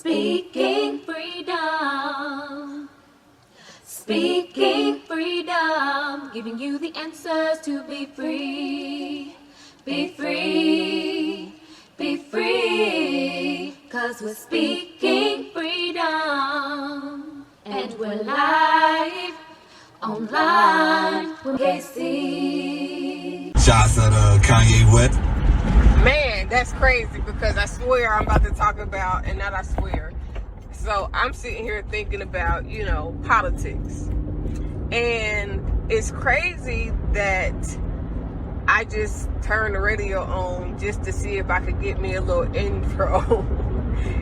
Speaking freedom. Speaking freedom. Giving you the answers to be free. Be free. Be free. 'Cause we're speaking freedom. And we're live online with Kaci. Shots of Kanye West. Man, that's crazy because I swear I'm about to talk about, and not I swear. So I'm sitting here thinking about, politics. And it's crazy that I just turned the radio on just to see if I could get me a little intro.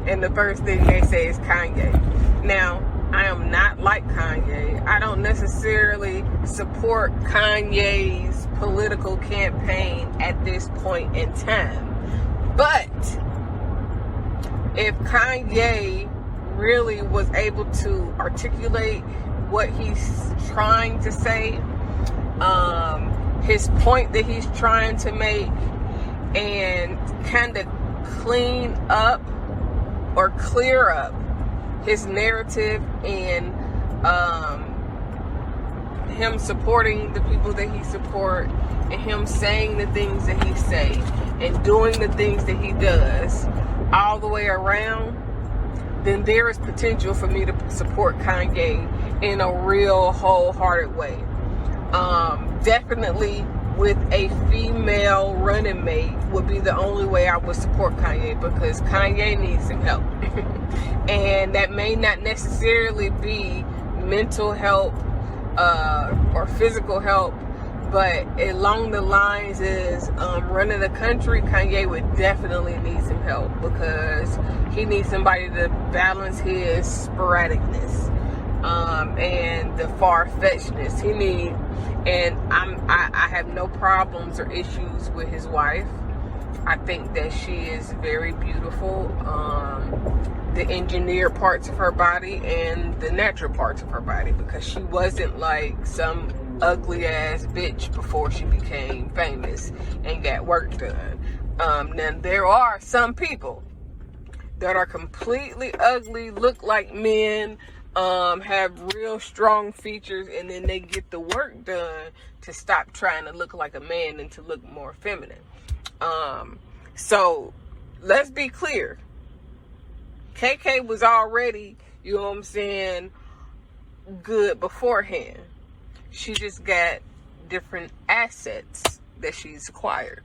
And the first thing they say is Kanye. Now, I am not like Kanye. I don't necessarily support Kanye's political campaign at this point in time. But if Kanye really was able to articulate what he's trying to say, his point that he's trying to make, and kind of clean up or clear up his narrative and him supporting the people that he support, and him saying the things that he say and doing the things that he does all the way around, then there is potential for me to support Kanye in a real wholehearted way. Definitely with a female running mate would be the only way I would support Kanye, because Kanye needs some help. And that may not necessarily be mental help or physical help, but along the lines is running the country, Kanye would definitely need some help, because he needs somebody to balance his sporadicness and the far-fetchedness he needs. And I have no problems or issues with his wife. I think that she is very beautiful. The engineered parts of her body and the natural parts of her body, because she wasn't like some ugly ass bitch before she became famous and got work done. Now there are some people that are completely ugly, look like men, have real strong features, and then they get the work done to stop trying to look like a man and to look more feminine. So let's be clear. KK was already, you know what I'm saying, good beforehand. She just got different assets that she's acquired.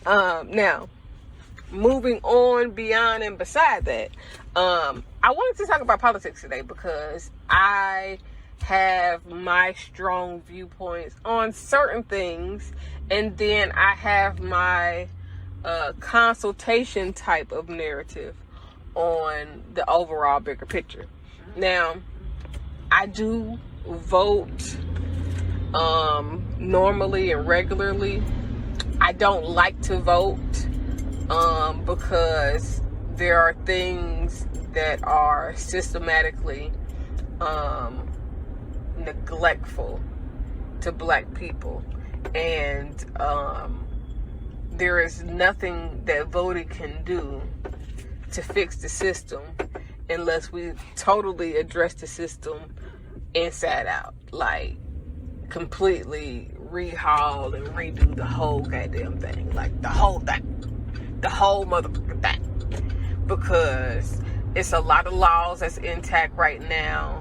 Now, moving on beyond and beside that, I wanted to talk about politics today because I have my strong viewpoints on certain things, and then I have my consultation type of narrative on the overall bigger picture. Now, I do vote normally and regularly. I don't like to vote because there are things that are systematically neglectful to black people, and there is nothing that voting can do to fix the system unless we totally address the system inside out, like completely rehaul and redo the whole goddamn thing, like the whole motherfucking thing, because it's a lot of laws that's intact right now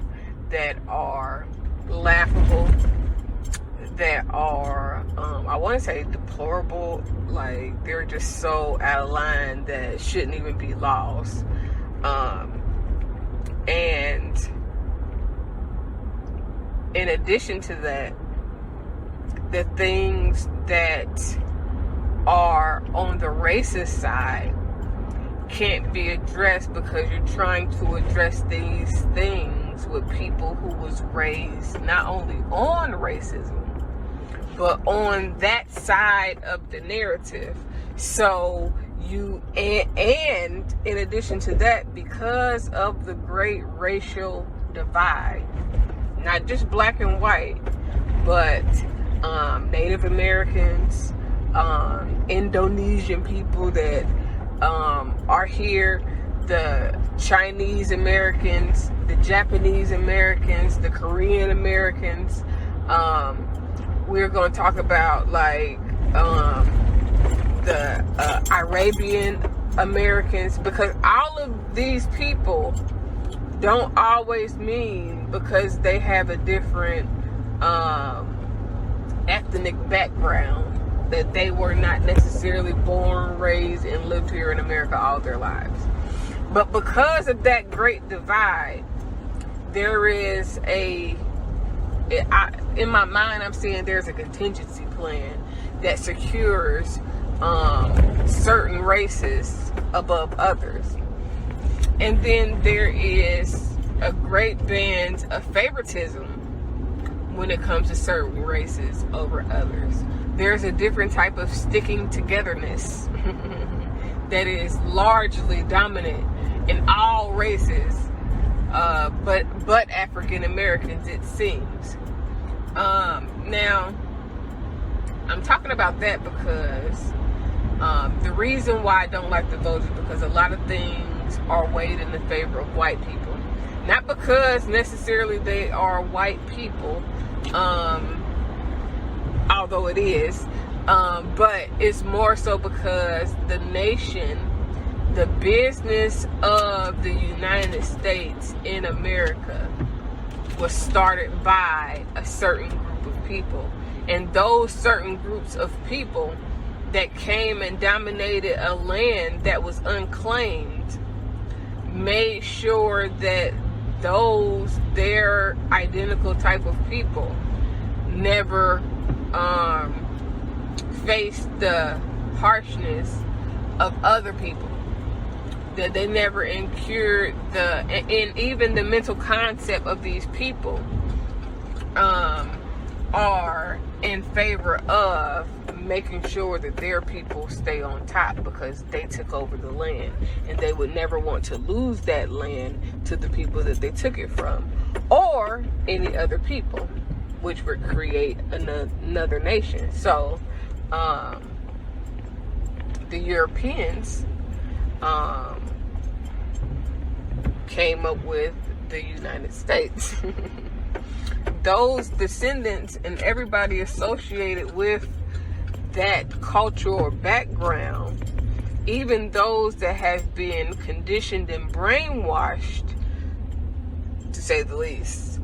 that are laughable, that are I want to say deplorable, like they're just so out of line that shouldn't even be laws. And in addition to that, the things that are on the racist side can't be addressed because you're trying to address these things with people who was raised not only on racism, but on that side of the narrative. So you, and in addition to that, because of the great racial divide, not just black and white, but Native Americans, Indonesian people that are here the Chinese Americans, the Japanese Americans, the Korean Americans. We're going to talk about like the Arabian Americans, because all of these people don't always mean because they have a different ethnic background that they were not necessarily born, raised, and lived here in America all their lives. But because of that great divide, there is in my mind, I'm saying there's a contingency plan that secures certain races above others. And then there is a great band of favoritism when it comes to certain races over others. There's a different type of sticking togetherness that is largely dominant in all races, but African Americans, it seems. Now, I'm talking about that because the reason why I don't like the vote is because a lot of things are weighed in the favor of white people. Not because necessarily they are white people, although it is, but it's more so because the nation, the business of the United States in America was started by a certain group of people. And those certain groups of people that came and dominated a land that was unclaimed made sure that their identical type of people never faced the harshness of other people, that they never incurred and even the mental concept of these people are in favor of making sure that their people stay on top because they took over the land, and they would never want to lose that land to the people that they took it from or any other people, which would create another nation. So the Europeans came up with the United States. Those descendants and everybody associated with that cultural background, even those that have been conditioned and brainwashed, to say the least,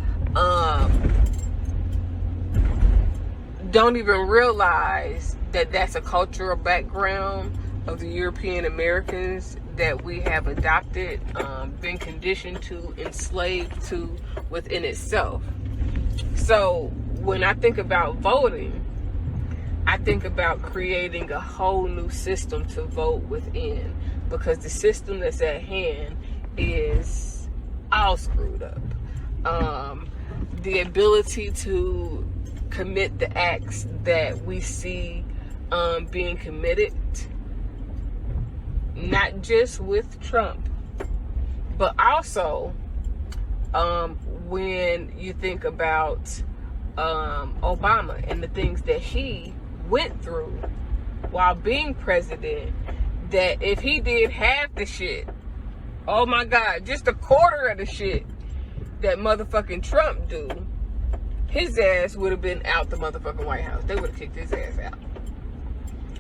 don't even realize that that's a cultural background of the European Americans that we have adopted, been conditioned to, enslaved to within itself. So when I think about voting, I think about creating a whole new system to vote within, because the system that's at hand is all screwed up. The ability to commit the acts that we see being committed, not just with Trump, but also when you think about Obama and the things that he went through while being president, that if he did half the shit, oh my God, just a quarter of the shit that motherfucking Trump do, his ass would have been out the motherfucking White House. They would have kicked his ass out.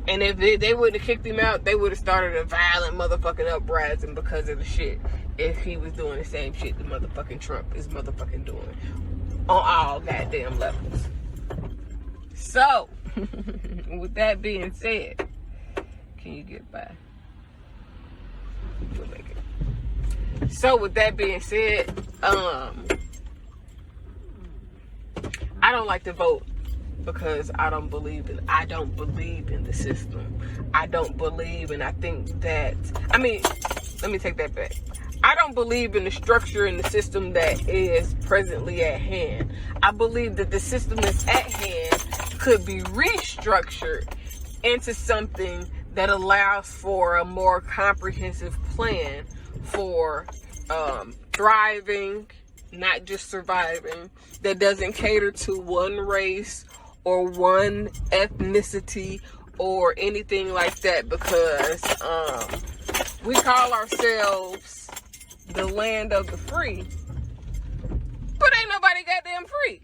And if they wouldn't have kicked him out, they would have started a violent motherfucking uprising because of the shit, if he was doing the same shit the motherfucking Trump is motherfucking doing on all goddamn levels. So, with that being said, can you get by? We'll make it. So, with that being said, I don't like to vote because I don't believe in the system. I don't believe, and I think that, let me take that back. I don't believe in the structure and the system that is presently at hand. I believe that the system that's at hand could be restructured into something that allows for a more comprehensive plan for thriving, not just surviving, that doesn't cater to one race or one ethnicity or anything like that, because we call ourselves the land of the free, but ain't nobody goddamn free.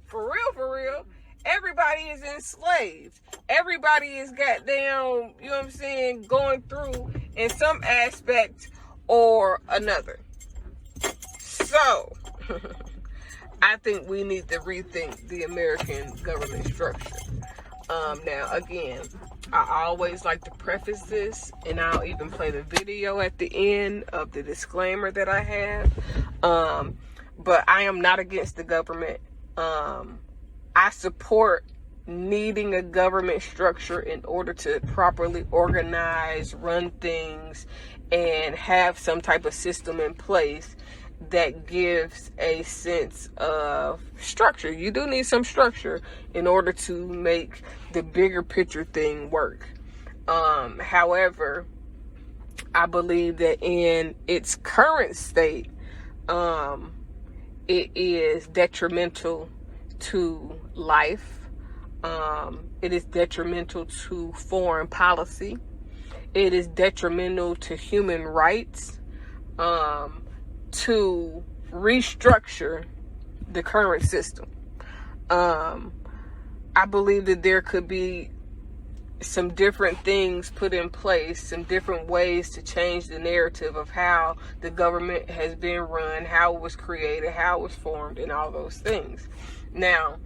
For real. Everybody is enslaved. Everybody is goddamn, you know what I'm saying, going through in some aspect or another. So, I think we need to rethink the American government structure. Now, again, I always like to preface this, and I'll even play the video at the end of the disclaimer that I have. But I am not against the government. I support needing a government structure in order to properly organize, run things, and have some type of system in place that gives a sense of structure. You do need some structure in order to make the bigger picture thing work. However, I believe that in its current state, it is detrimental to life. It is detrimental to foreign policy. It is detrimental to human rights. To restructure the current system. I believe that there could be some different things put in place, some different ways to change the narrative of how the government has been run, how it was created, how it was formed, and all those things. Now,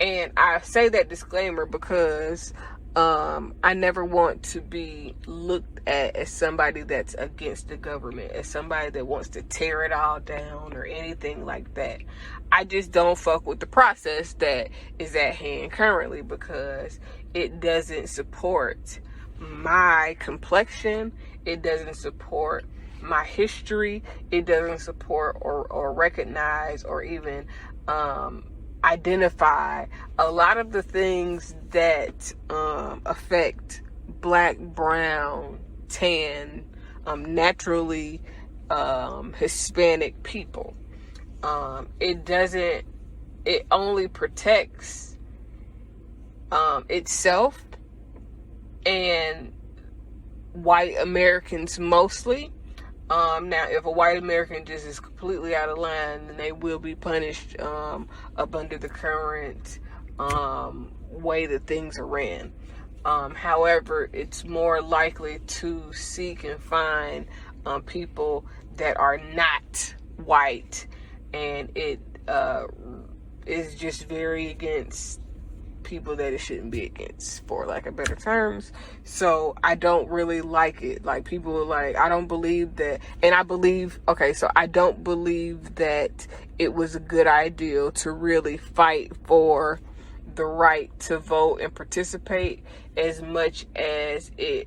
and I say that disclaimer because I never want to be looked at as somebody that's against the government, as somebody that wants to tear it all down or anything like that. I just don't fuck with the process that is at hand currently because it doesn't support my complexion. It doesn't support my history. It doesn't support or recognize or even identify a lot of the things that affect black, brown, tan, naturally Hispanic people. It only protects itself and white Americans mostly. Now, if a white American just is completely out of line, then they will be punished up under the current way that things are ran. However, it's more likely to seek and find people that are not white, and it is just very against people that it shouldn't be against, for lack of better terms. So I don't really like it. Like, people are like, I don't believe that, and I don't believe that it was a good idea to really fight for the right to vote and participate as much as it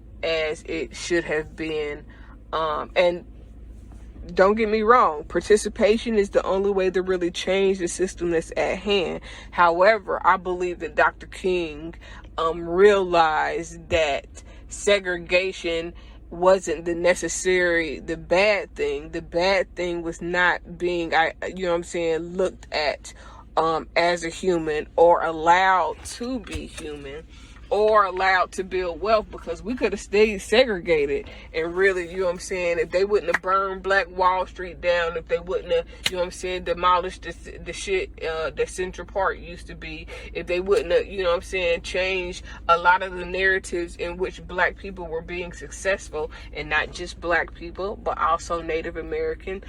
should have been. And don't get me wrong, participation is the only way to really change the system that's at hand. However, I believe that Dr. King realized that segregation wasn't the bad thing. The bad thing was not being, looked at as a human or allowed to be human or allowed to build wealth, because we could have stayed segregated and really, if they wouldn't have burned Black Wall Street down, if they wouldn't have, demolished the shit that Central Park used to be, if they wouldn't have, changed a lot of the narratives in which black people were being successful, and not just black people, but also Native American,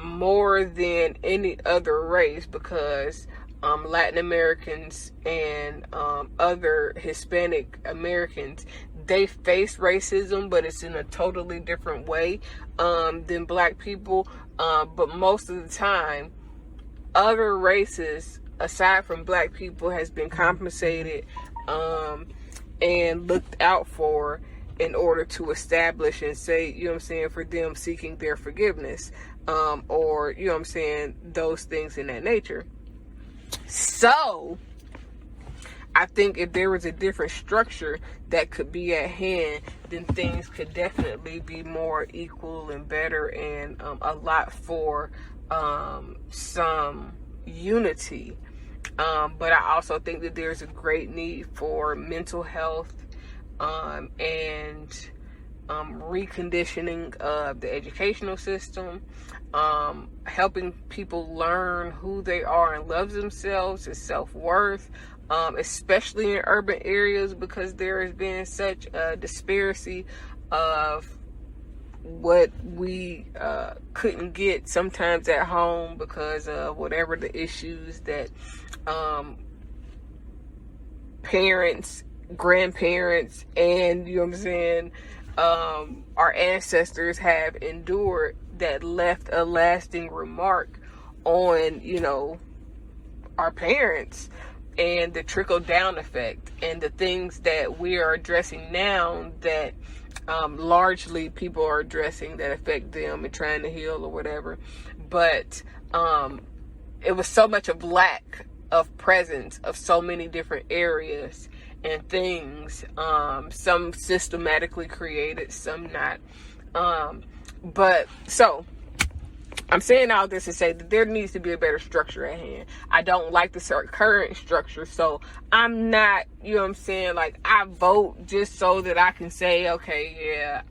more than any other race, because Latin Americans and other Hispanic Americans, they face racism, but it's in a totally different way than black people. But most of the time, other races, aside from black people, has been compensated and looked out for in order to establish and say, for them seeking their forgiveness, or, those things in that nature. So, I think if there was a different structure that could be at hand, then things could definitely be more equal and better, and a lot for some unity. But I also think that there's a great need for mental health and reconditioning of the educational system, helping people learn who they are and love themselves and self-worth, especially in urban areas, because there has been such a disparity of what we couldn't get sometimes at home because of whatever the issues that parents, grandparents, and you know what I'm saying, our ancestors have endured, that left a lasting remark on, you know, our parents, and the trickle down effect, and the things that we are addressing now that largely people are addressing that affect them and trying to heal or whatever. But it was so much of lack of presence of so many different areas and things, some systematically created, some not. But so I'm saying all this to say that there needs to be a better structure at hand. I don't like the current structure, so I'm not, you know what I'm saying, like, I vote just so that I can say, okay, yeah,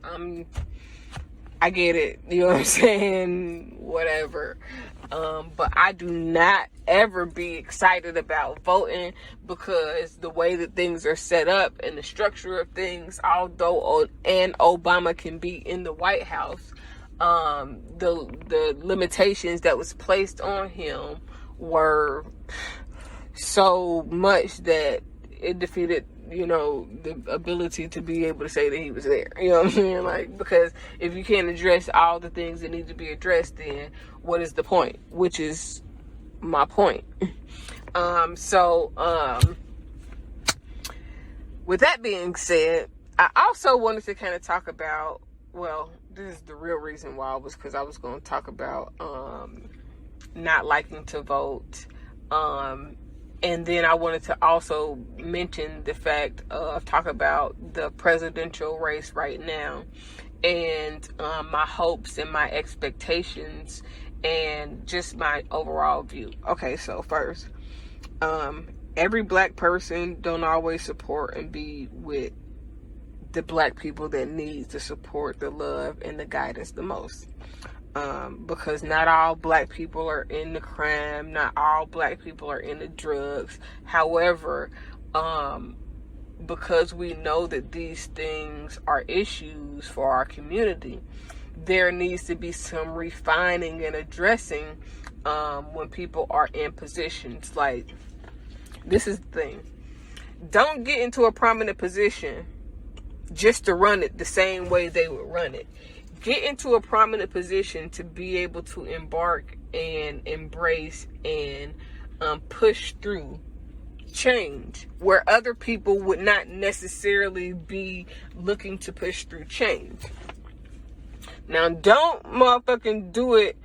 I get it, you know what I'm saying, whatever. But I do not ever be excited about voting, because the way that things are set up and the structure of things, although Obama can be in the White House, the limitations that was placed on him were so much that it defeated, you know, the ability to be able to say that he was there. You know what I'm saying? Like, because if you can't address all the things that need to be addressed, then what is the point? Which is my point. With that being said, I also wanted to kind of talk about, well, this is the real reason why, was because I was going to talk about not liking to vote, and then I wanted to also mention the fact of talk about the presidential race right now, and my hopes and my expectations and just my overall view. Okay, so first, every black person don't always support and be with the black people that need the support, the love, and the guidance the most. Because not all black people are in the crime, not all black people are in the drugs. However, because we know that these things are issues for our community, there needs to be some refining and addressing when people are in positions. Like, this is the thing. Don't get into a prominent position just to run it the same way they would run it. Get into a prominent position to be able to embark and embrace and push through change where other people would not necessarily be looking to push through change. Now, don't motherfucking do it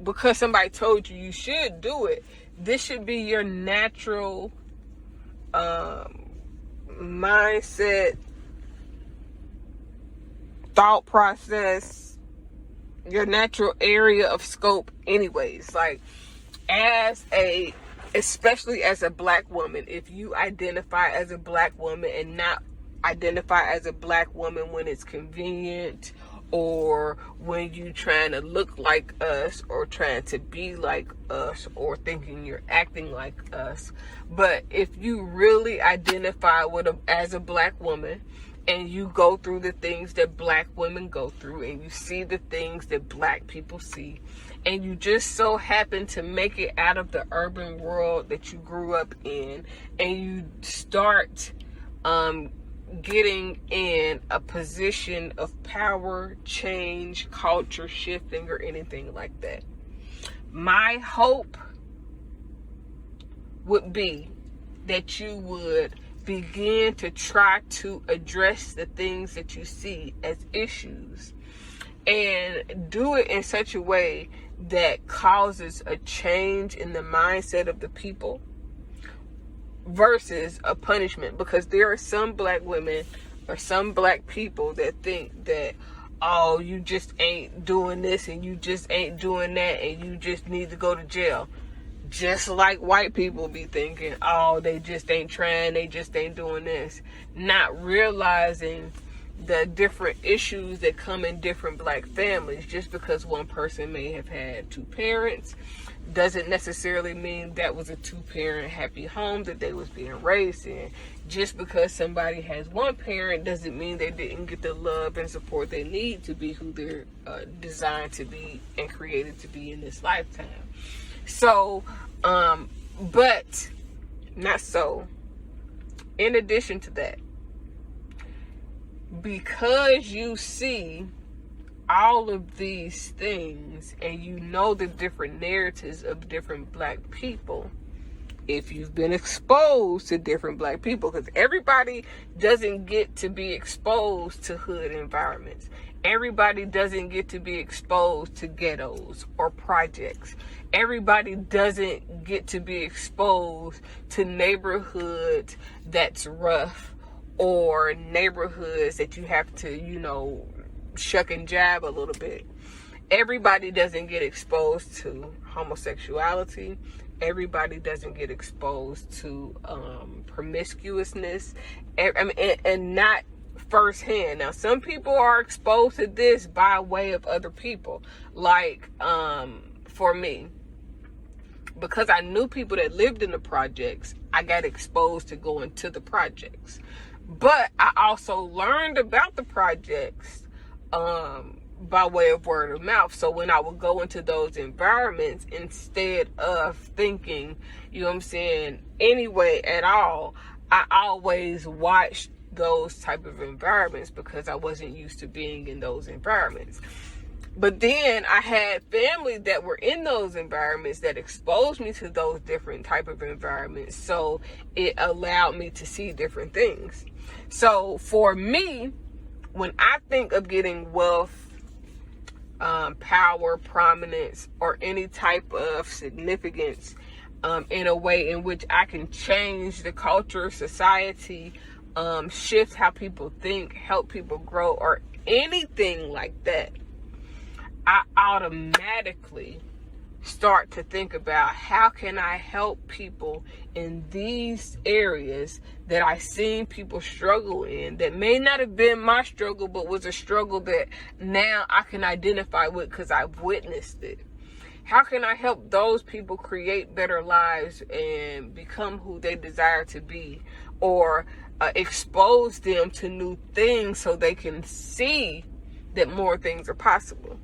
because somebody told you you should do it. This should be your natural mindset, thought process, your natural area of scope anyways. Like, especially as a black woman, if you identify as a black woman and not identify as a black woman when it's convenient, or when you trying to look like us, or trying to be like us, or thinking you're acting like us. But if you really identify as a black woman, and you go through the things that black women go through, and you see the things that black people see, and you just so happen to make it out of the urban world that you grew up in, and you start getting in a position of power, change, culture shifting, or anything like that, my hope would be that you would begin to try to address the things that you see as issues, and do it in such a way that causes a change in the mindset of the people versus a punishment. Because there are some black women or some black people that think that, oh, you just ain't doing this and you just ain't doing that and you just need to go to jail. Just like white people be thinking, oh, they just ain't trying, they just ain't doing this. Not realizing the different issues that come in different black families. Just because one person may have had two parents doesn't necessarily mean that was a two-parent happy home that they was being raised in. Just because somebody has one parent doesn't mean they didn't get the love and support they need to be who they're designed to be and created to be in this lifetime. So, but not so. In addition to that, because you see all of these things and you know the different narratives of different black people, if you've been exposed to different black people, because everybody doesn't get to be exposed to hood environments. Everybody doesn't get to be exposed to ghettos or projects. Everybody doesn't get to be exposed to neighborhoods that's rough or neighborhoods that you have to, shuck and jab a little bit. Everybody doesn't get exposed to homosexuality. Everybody doesn't get exposed to promiscuousness. And not firsthand. Now, some people are exposed to this by way of other people. Like, for me, because I knew people that lived in the projects, I got exposed to going to the projects. But I also learned about the projects by way of word of mouth. So when I would go into those environments, instead of thinking, anyway at all, I always watched those type of environments because I wasn't used to being in those environments. But then I had family that were in those environments that exposed me to those different type of environments. So it allowed me to see different things. So for me, when I think of getting wealth, power, prominence, or any type of significance in a way in which I can change the culture, society, shift how people think, help people grow, or anything like that, I automatically start to think about how can I help people in these areas that I seen people struggle in, that may not have been my struggle, but was a struggle that now I can identify with because I've witnessed it. How can I help those people create better lives and become who they desire to be, or expose them to new things so they can see that more things are possible?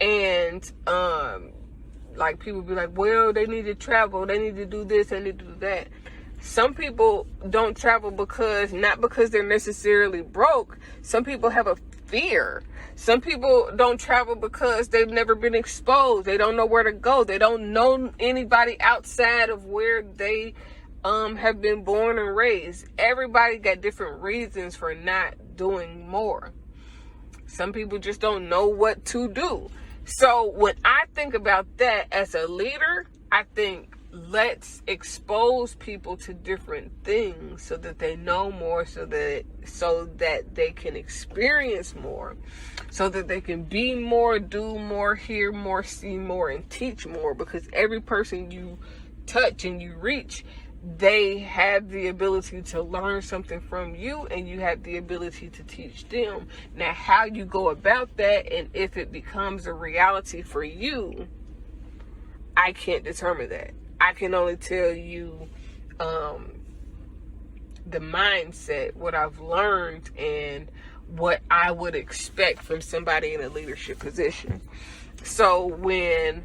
And like people be like, well, they need to travel, they need to do this, they need to do that. Some people don't travel not because they're necessarily broke. Some people have a fear. Some people don't travel because they've never been exposed. They don't know where to go. They don't know anybody outside of where they have been born and raised. Everybody got different reasons for not doing more. Some people just don't know what to do. So when I think about that as a leader, I think let's expose people to different things so that they know more, so that they can experience more, so that they can be more, do more, hear more, see more, and teach more. Because every person you touch and you reach, they have the ability to learn something from you, and you have the ability to teach them. Now, how you go about that and if it becomes a reality for you, I can't determine that. I can only tell you the mindset, what I've learned, and what I would expect from somebody in a leadership position. So when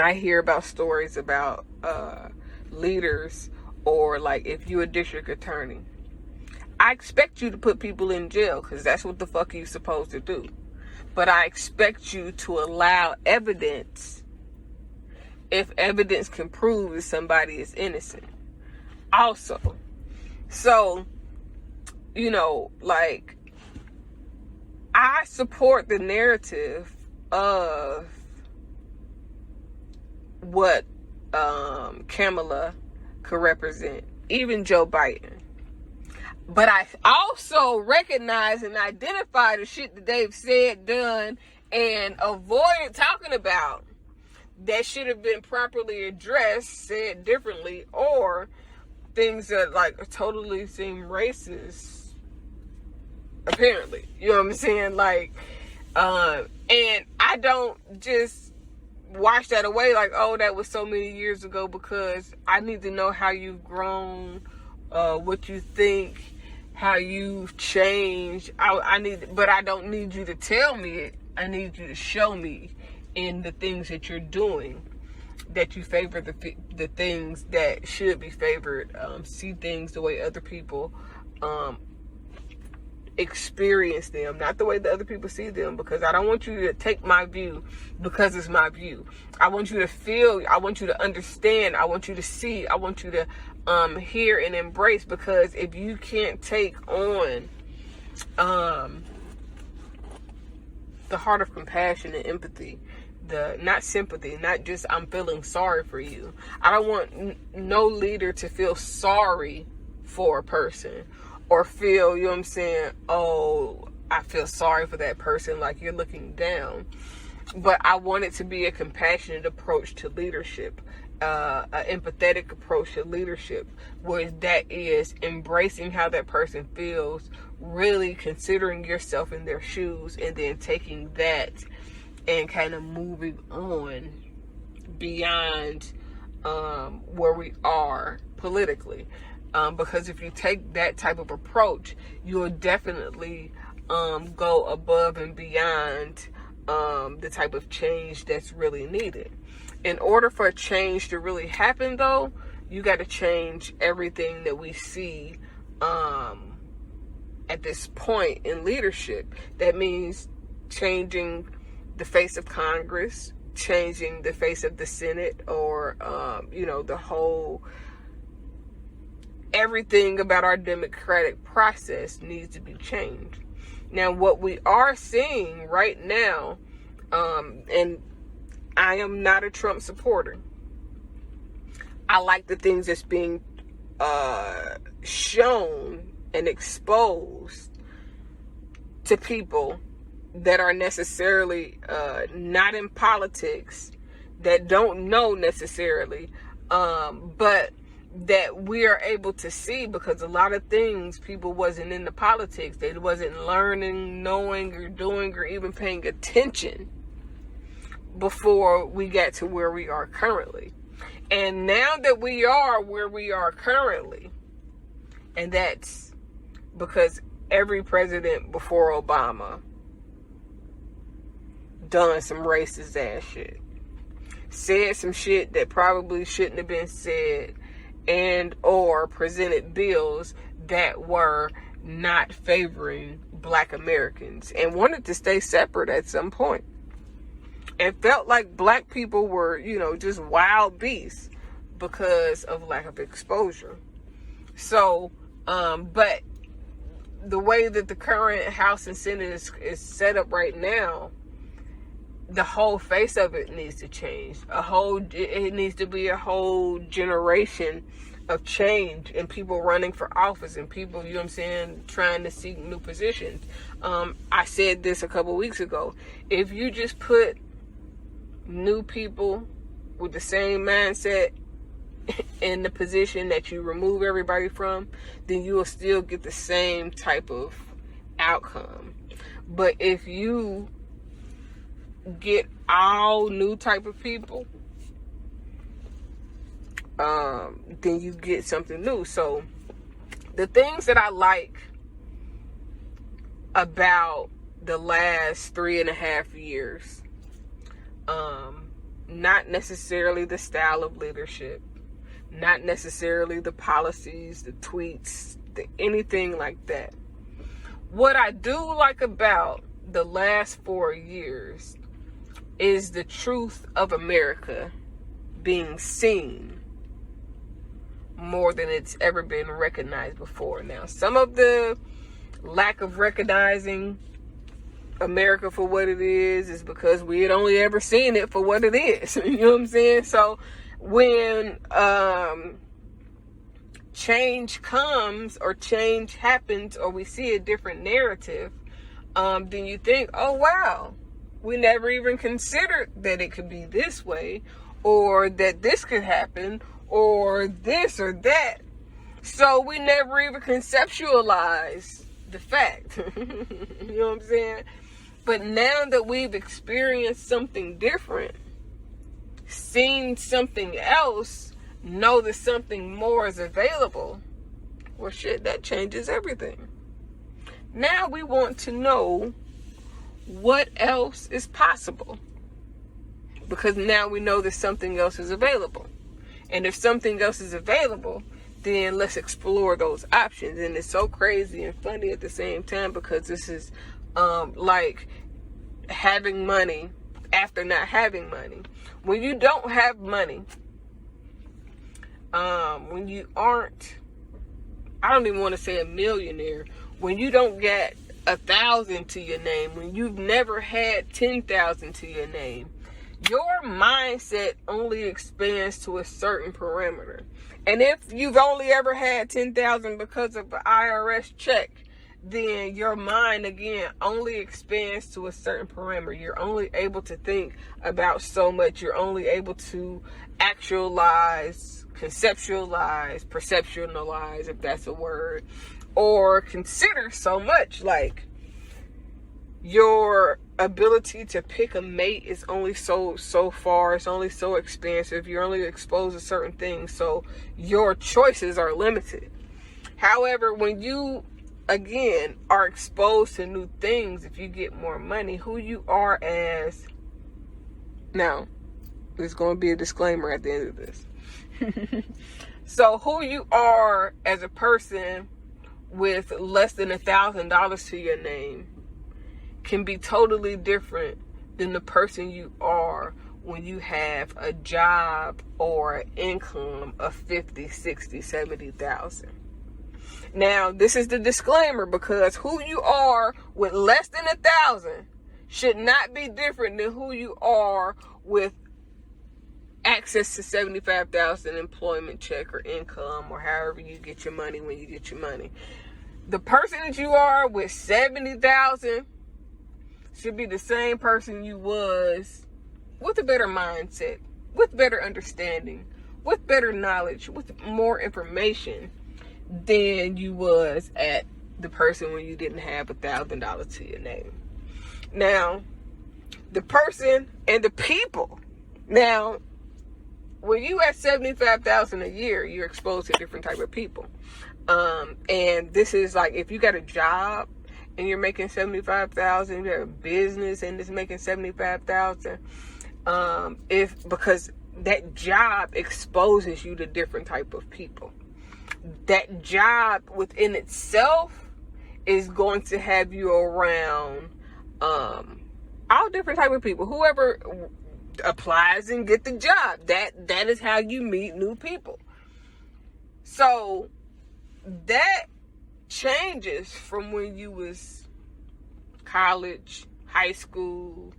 I hear about stories about leaders, or like if you're a district attorney, I expect you to put people in jail because that's what the fuck you're supposed to do. But I expect you to allow evidence if evidence can prove that somebody is innocent also. So, like, I support the narrative of what Kamala could represent, even Joe Biden. But I also recognize and identify the shit that they've said, done, and avoided talking about that should have been properly addressed, said differently, or things that like totally seem racist, apparently. You know what I'm saying? Like, and I don't just wash that away like, oh, that was so many years ago, because I need to know how you've grown, what you think, how you've changed. But I don't need you to tell me it. I need you to show me in the things that you're doing that you favor the things that should be favored. See things the way other people experience them, not the way that other people see them, because I don't want you to take my view because it's my view. I want you to feel, I want you to understand, I want you to see, I want you to hear and embrace, because if you can't take on the heart of compassion and empathy, not sympathy, not just I'm feeling sorry for you. I don't want no leader to feel sorry for a person, or feel, you know what I'm saying, oh, I feel sorry for that person, like you're looking down. But I want it to be a compassionate approach to leadership, an empathetic approach to leadership, where that is embracing how that person feels, really considering yourself in their shoes, and then taking that and kind of moving on beyond where we are politically. Because if you take that type of approach, you'll definitely go above and beyond the type of change that's really needed. In order for a change to really happen, though, you got to change everything that we see at this point in leadership. That means changing the face of Congress, changing the face of the Senate, or the whole, everything about our democratic process needs to be changed. Now, what we are seeing right now, and I am not a Trump supporter. I like the things that's being shown and exposed to people that are necessarily not in politics, that don't know necessarily, but that we are able to see, because a lot of things people wasn't into politics. They wasn't learning, knowing, or doing, or even paying attention before we got to where we are currently. And now that we are where we are currently, and that's because every president before Obama done some racist ass shit, said some shit that probably shouldn't have been said, and or presented bills that were not favoring Black Americans, and wanted to stay separate at some point. It felt like Black people were, just wild beasts because of lack of exposure. So, but the way that the current House and Senate is set up right now, the whole face of it needs to change. It needs to be a whole generation of change, and people running for office, and people, trying to seek new positions. I said this a couple weeks ago. If you just put new people with the same mindset in the position that you remove everybody from, then you will still get the same type of outcome. But if you get all new type of people, then you get something new. So the things that I like about the last 3.5 years, not necessarily the style of leadership, not necessarily the policies, the tweets, anything like that. What I do like about the last 4 years is the truth of America being seen more than it's ever been recognized before. Now, some of the lack of recognizing America for what it is because we had only ever seen it for what it is. You know what I'm saying? So when change comes, or change happens, or we see a different narrative, then you think, oh wow, We never even considered that it could be this way, or that this could happen, or this or that. So we never even conceptualized the fact. You know what I'm saying? But now that we've experienced something different, seen something else, know that something more is available, well, shit, that changes everything. Now we want to know what else is possible, because now we know that something else is available. And if something else is available, then let's explore those options. And it's so crazy and funny at the same time, because this is like having money after not having money. When you don't have money, when you aren't, I don't even want to say a millionaire, when you don't get 1,000 to your name, when you've never had 10,000 to your name, your mindset only expands to a certain parameter. And if you've only ever had 10,000 because of an IRS check, then your mind again only expands to a certain parameter. You're only able to think about so much. You're only able to actualize, conceptualize, perceptualize, if that's a word, or consider so much. Like, your ability to pick a mate is only so far. It's only so expansive. You're only exposed to certain things, so your choices are limited. However, when you again are exposed to new things, if you get more money, who you are as, now there's going to be a disclaimer at the end of this. So who you are as a person with less than $1,000 to your name can be totally different than the person you are when you have a job or an income of 50, 60, 70,000. Now, this is the disclaimer, because who you are with less than 1,000 should not be different than who you are with access to 75,000 employment check or income, or however you get your money when you get your money. The person that you are with 70,000 should be the same person you was with a better mindset, with better understanding, with better knowledge, with more information than you was at the person when you didn't have $1,000 to your name. Now, the person and the people. Now, when you at 75,000 a year, you're exposed to different type of people. And this is like, if you got a job and you're making 75,000, you have a business and it's making 75,000, because that job exposes you to different type of people. That job within itself is going to have you around all different type of people. Whoever applies and get the job, that is how you meet new people. So that changes from when you was college, high school,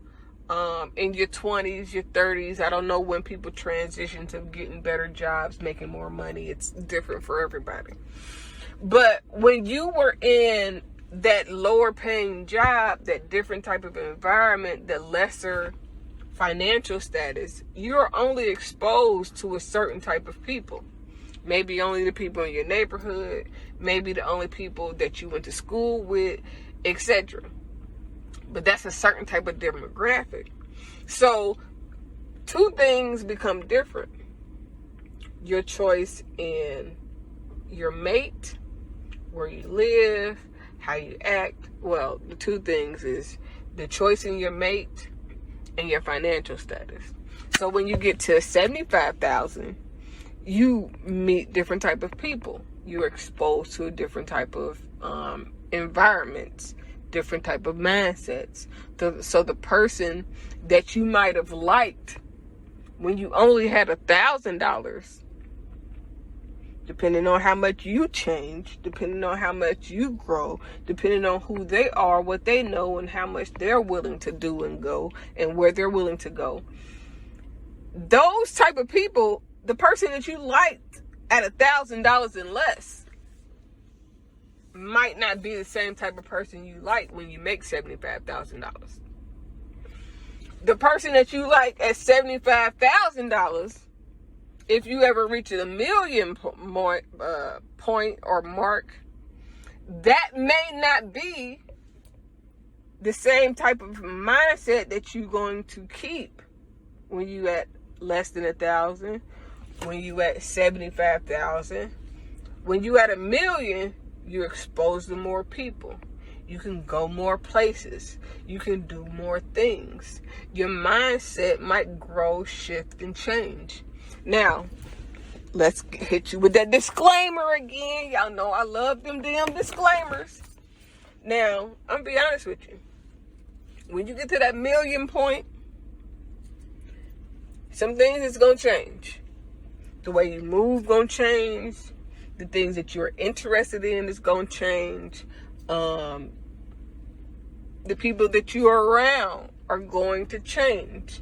in your 20s, your 30s. I don't know when people transition to getting better jobs, making more money. It's different for everybody. But when you were in that lower paying job, that different type of environment, the lesser financial status, you're only exposed to a certain type of people. Maybe only the people in your neighborhood, maybe the only people that you went to school with, etc. But that's a certain type of demographic. So two things become different. Your choice in your mate, where you live, how you act. Well, the two things is the choice in your mate and your financial status. So when you get to 75,000, you meet different type of people. You're exposed to a different type of environments, different type of mindsets. So the person that you might have liked when you only had $1,000, depending on how much you change, depending on how much you grow, depending on who they are, what they know, and how much they're willing to do and go, and where they're willing to go. Those type of people, the person that you liked at $1,000 and less might not be the same type of person you like when you make $75,000. the person that you like at $75,000, if you ever reach a million point or mark, that may not be the same type of mindset that you're going to keep when you at less than 1,000, when you at 75,000. When you at 1 million, you're exposed to more people. You can go more places. You can do more things. Your mindset might grow, shift, and change. Now, let's hit you with that disclaimer again. Y'all know I love them damn disclaimers. Now, I'm gonna be honest with you. When you get to that 1 million point, some things is gonna change. The way you move gonna change. The things that you're interested in is gonna change. The people that you are around are going to change.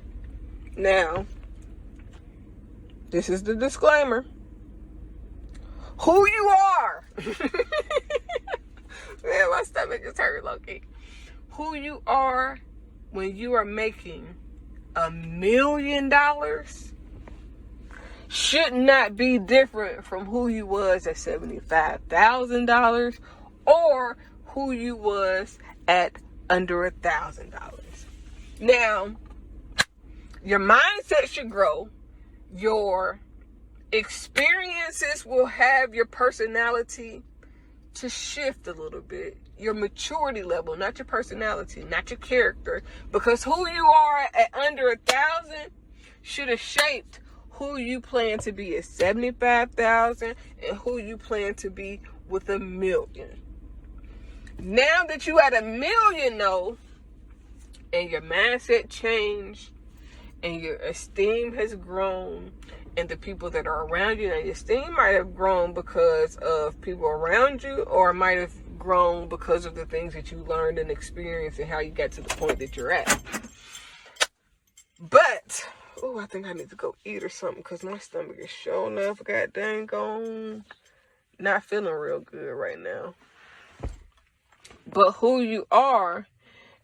Now, this is the disclaimer. Who you are. Man, my stomach is hurt, low-key. Who you are when you are making $1 million should not be different from who you was at $75,000 or who you was at under $1,000. Now, your mindset should grow. Your experiences will have your personality to shift a little bit. Your maturity level, not your personality, not your character. Because who you are at under 1,000 should have shaped who you plan to be at 75,000 and who you plan to be with 1 million. Now that you at 1 million though, and your mindset changed, and your esteem has grown, and the people that are around you, and your esteem might have grown because of people around you, or it might have grown because of the things that you learned and experienced and how you got to the point that you're at. But, oh, I think I need to go eat or something because my stomach is showing up. God dang gone. Not feeling real good right now. But who you are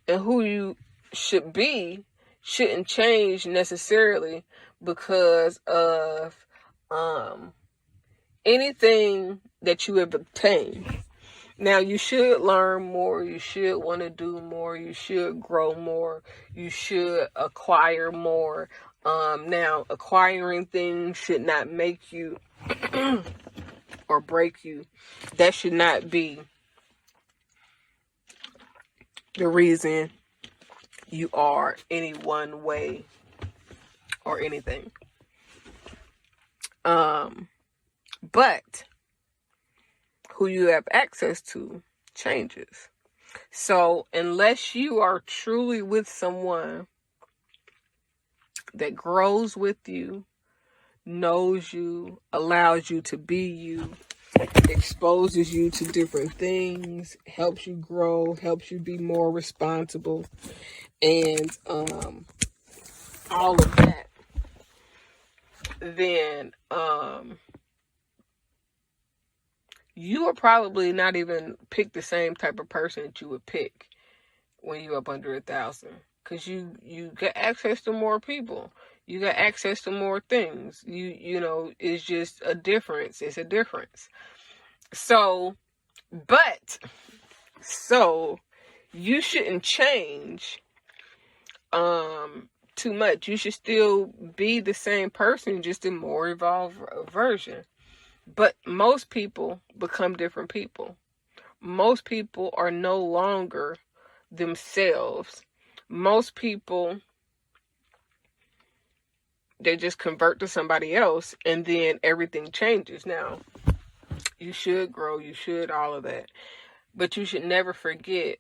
and who you should be shouldn't change necessarily because of anything that you have obtained. Now, you should learn more. You should want to do more. You should grow more. You should acquire more. Now, acquiring things should not make you or break you. That should not be the reason you are any one way or anything. But who you have access to changes. So unless you are truly with someone that grows with you, knows you, allows you to be you, exposes you to different things, helps you grow, helps you be more responsible, and all of that, then you will probably not even pick the same type of person that you would pick when you're up under 1,000. Because you get access to more people. You got access to more things. You know, it's just a difference. It's a difference. So you shouldn't change too much. You should still be the same person, just in more evolved version. But most people become different people. Most people are no longer themselves. Most people, they just convert to somebody else and then everything changes. Now, you should grow, you should all of that. But you should never forget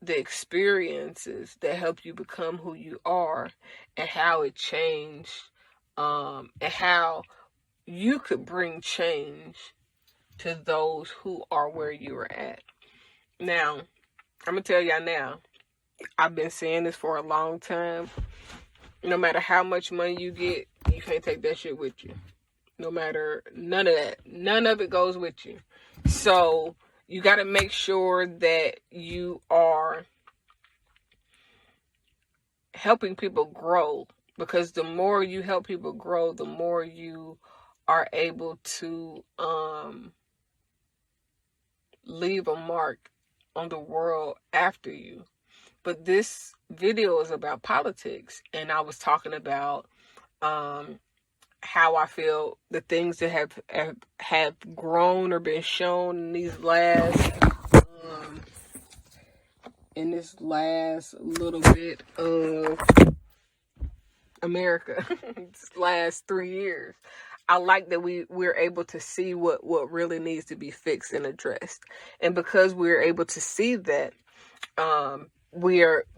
the experiences that help you become who you are and how it changed, and how you could bring change to those who are where you are at. Now, I'm going to tell y'all now, I've been saying this for a long time. No matter how much money you get, you can't take that shit with you. No matter, none of that. None of it goes with you. So, you got to make sure that you are helping people grow, because the more you help people grow, the more you are able to leave a mark on the world after you. But this video is about politics, and I was talking about how I feel the things that have grown or been shown in these last little bit of America, this last 3 years. I like that we're able to see what really needs to be fixed and addressed. And because we're able to see that,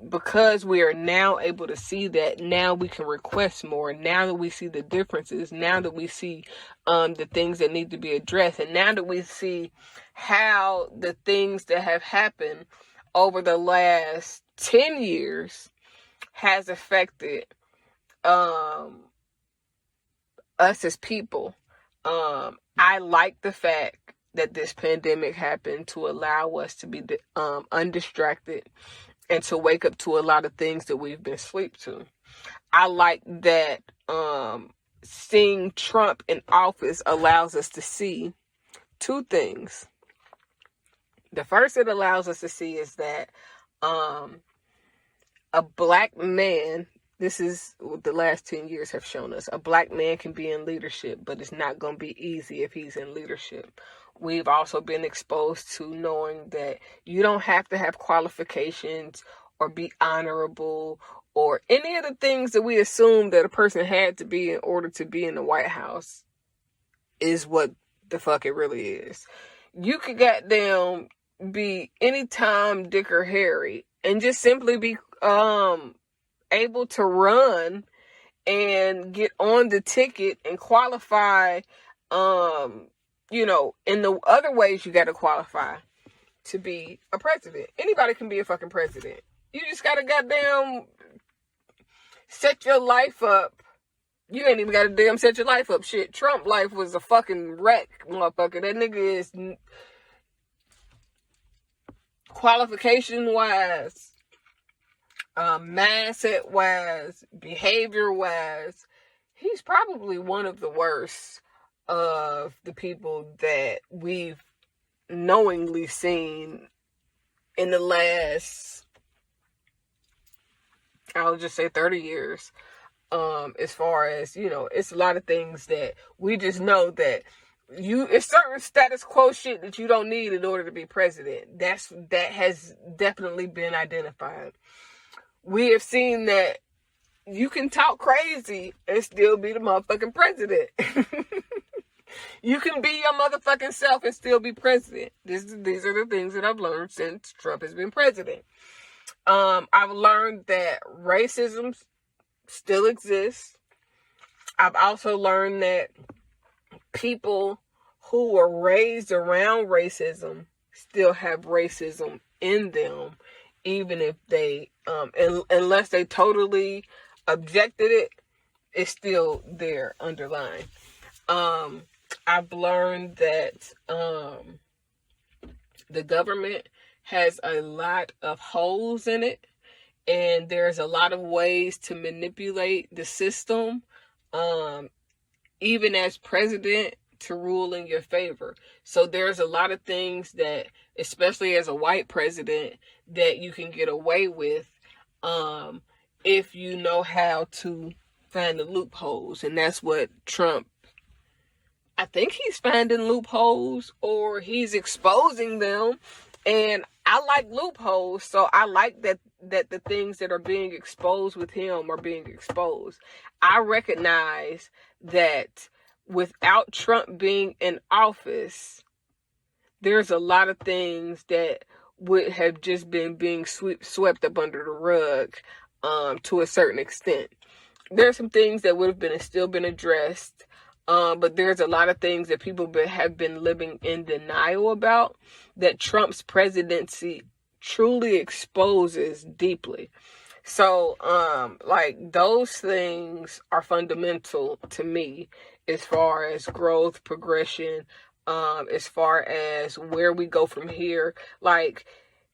because we are now able to see that, now we can request more. Now that we see the differences, now that we see the things that need to be addressed, and now that we see how the things that have happened over the last 10 years has affected us as people. I like the fact that this pandemic happened to allow us to be undistracted and to wake up to a lot of things that we've been asleep to. I like that seeing Trump in office allows us to see two things. The first it allows us to see is that a black man, this is what the last 10 years have shown us, a black man can be in leadership, but it's not going to be easy if he's in leadership. We've also been exposed to knowing that you don't have to have qualifications or be honorable or any of the things that we assume that a person had to be in order to be in the White House is what the fuck it really is. You could goddamn be any Tom, Dick, or Harry and just simply be able to run and get on the ticket and qualify, in the other ways you got to qualify to be a president. Anybody can be a fucking president. You just got to goddamn set your life up. You ain't even got to damn set your life up. Shit, Trump life was a fucking wreck, motherfucker. That nigga is qualification-wise, mindset-wise, behavior-wise, he's probably one of the worst of the people that we've knowingly seen in the last, I'll just say 30 years. As far as, it's a lot of things that we just know that it's certain status quo shit that you don't need in order to be president. That has definitely been identified. We have seen that you can talk crazy and still be the motherfucking president. You can be your motherfucking self and still be president. These are the things that I've learned since Trump has been president. I've learned that racism still exists. I've also learned that people who were raised around racism still have racism in them, even if they, unless they totally objected it, it's still there underlying. I've learned that the government has a lot of holes in it, and there's a lot of ways to manipulate the system, even as president, to rule in your favor. So there's a lot of things that, especially as a white president, that you can get away with if you know how to find the loopholes. And that's what Trump, I think he's finding loopholes, or he's exposing them. And I like loopholes, so I like that the things that are being exposed with him are being exposed. I recognize that without Trump being in office, there's a lot of things that would have just been being swept up under the rug to a certain extent. There's some things that would have been still been addressed, but there's a lot of things that people have been living in denial about that Trump's presidency truly exposes deeply. So, those things are fundamental to me as far as growth, progression, as far as where we go from here. Like,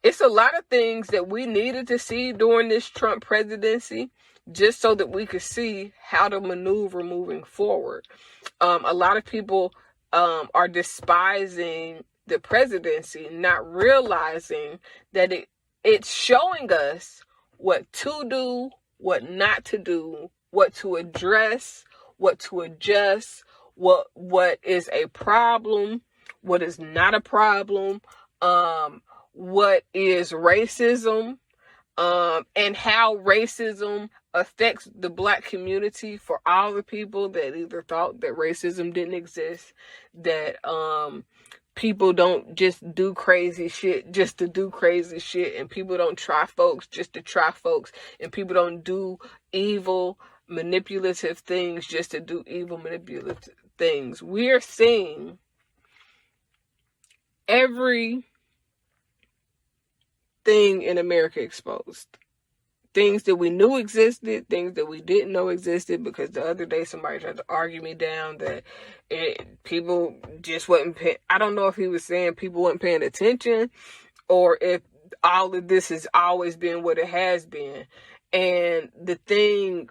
It's a lot of things that we needed to see during this Trump presidency just so that we could see how to maneuver moving forward. A lot of people are despising the presidency, not realizing that it's showing us what to do, what not to do, what to address, what to adjust, what is a problem, what is not a problem, what is racism, and how racism affects the Black community. For all the people that either thought that racism didn't exist, that people don't just do crazy shit just to do crazy shit, and people don't try folks just to try folks, and people don't do evil, manipulative things just to do evil, manipulative things. We're seeing every thing in America exposed. Things that we knew existed, things that we didn't know existed, because the other day somebody tried to argue me down that people just wasn't paying. I don't know if he was saying people weren't paying attention or if all of this has always been what it has been. And the thing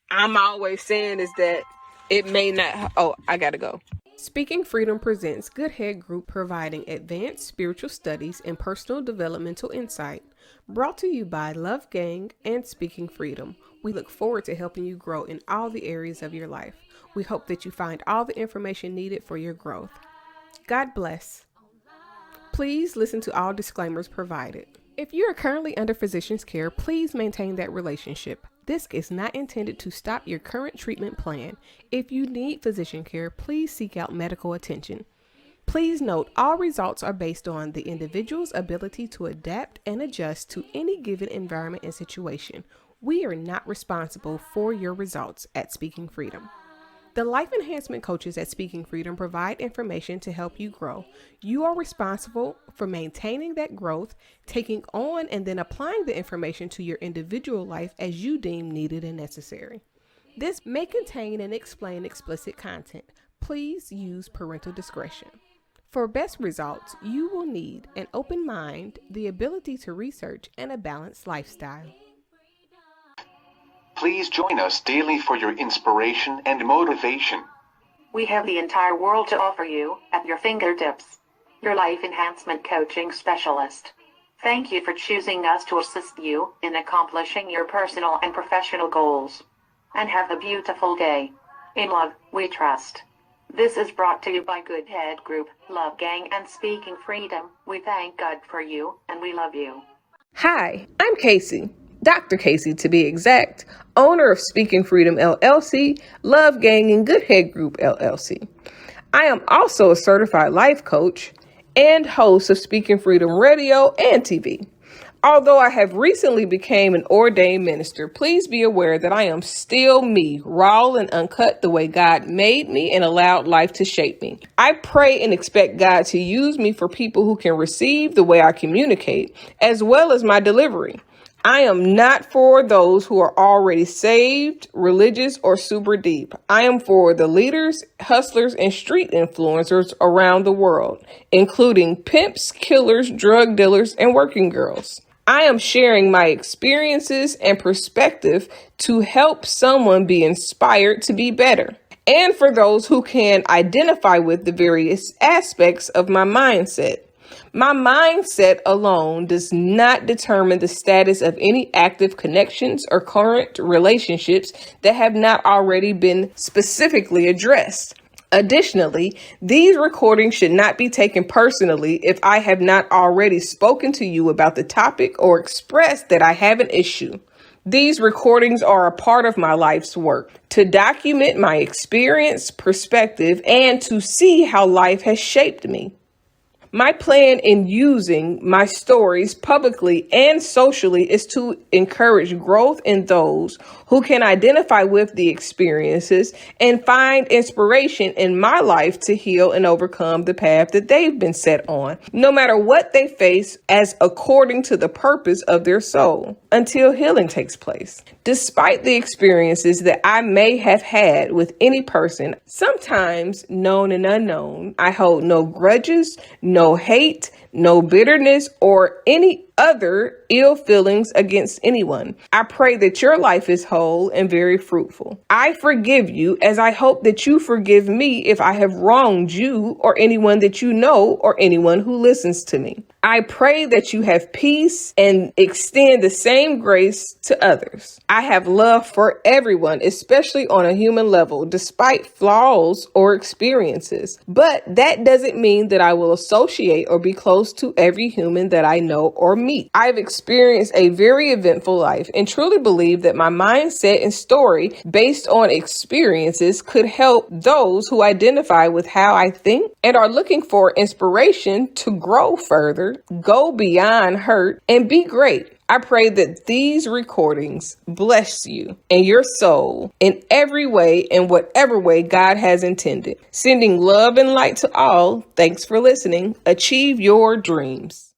I'm always saying is that it may not. Oh, I gotta go. Speaking Freedom presents Good Head Group, providing advanced spiritual studies and personal developmental insight. Brought to you by Love Gang and Speaking Freedom. We look forward to helping you grow in all the areas of your life. We hope that you find all the information needed for your growth. God bless. Please listen to all disclaimers provided. If you are currently under physician's care, please maintain that relationship. This is not intended to stop your current treatment plan. If you need physician care, please seek out medical attention. Please note, all results are based on the individual's ability to adapt and adjust to any given environment and situation. We are not responsible for your results at Speaking Freedom. The life enhancement coaches at Speaking Freedom provide information to help you grow. You are responsible for maintaining that growth, taking on and then applying the information to your individual life as you deem needed and necessary. This may contain and explain explicit content. Please use parental discretion. For best results, you will need an open mind, the ability to research, and a balanced lifestyle. Please join us daily for your inspiration and motivation. We have the entire world to offer you at your fingertips. Your life enhancement coaching specialist. Thank you for choosing us to assist you in accomplishing your personal and professional goals. And have a beautiful day. In love, we trust. This is brought to you by Good Head Group, Love Gang, and Speaking Freedom. We thank God for you, and we love you. Hi, I'm Kaci, Dr. Kaci to be exact, owner of Speaking Freedom LLC, Love Gang, and Good Head Group LLC. I am also a certified life coach and host of Speaking Freedom Radio and TV. Although I have recently became an ordained minister, please be aware that I am still me, raw and uncut the way God made me and allowed life to shape me. I pray and expect God to use me for people who can receive the way I communicate, as well as my delivery. I am not for those who are already saved, religious, or super deep. I am for the leaders, hustlers, and street influencers around the world, including pimps, killers, drug dealers, and working girls. I am sharing my experiences and perspective to help someone be inspired to be better, and for those who can identify with the various aspects of my mindset. My mindset alone does not determine the status of any active connections or current relationships that have not already been specifically addressed. Additionally, these recordings should not be taken personally if I have not already spoken to you about the topic or expressed that I have an issue. These recordings are a part of my life's work to document my experience, perspective, and to see how life has shaped me. My plan in using my stories publicly and socially is to encourage growth in those who can identify with the experiences and find inspiration in my life to heal and overcome the path that they've been set on, no matter what they face, as according to the purpose of their soul, until healing takes place. Despite the experiences that I may have had with any person, sometimes known and unknown, I hold no grudges, no hate, no bitterness, or any other ill feelings against anyone. I pray that your life is whole and very fruitful. I forgive you as I hope that you forgive me if I have wronged you or anyone that you know or anyone who listens to me. I pray that you have peace and extend the same grace to others. I have love for everyone, especially on a human level, despite flaws or experiences. But that doesn't mean that I will associate or be close to every human that I know or meet. I've experienced a very eventful life and truly believe that my mindset and story based on experiences could help those who identify with how I think and are looking for inspiration to grow further, go beyond hurt, and be great. I pray that these recordings bless you and your soul in every way, in whatever way God has intended. Sending love and light to all. Thanks for listening. Achieve your dreams.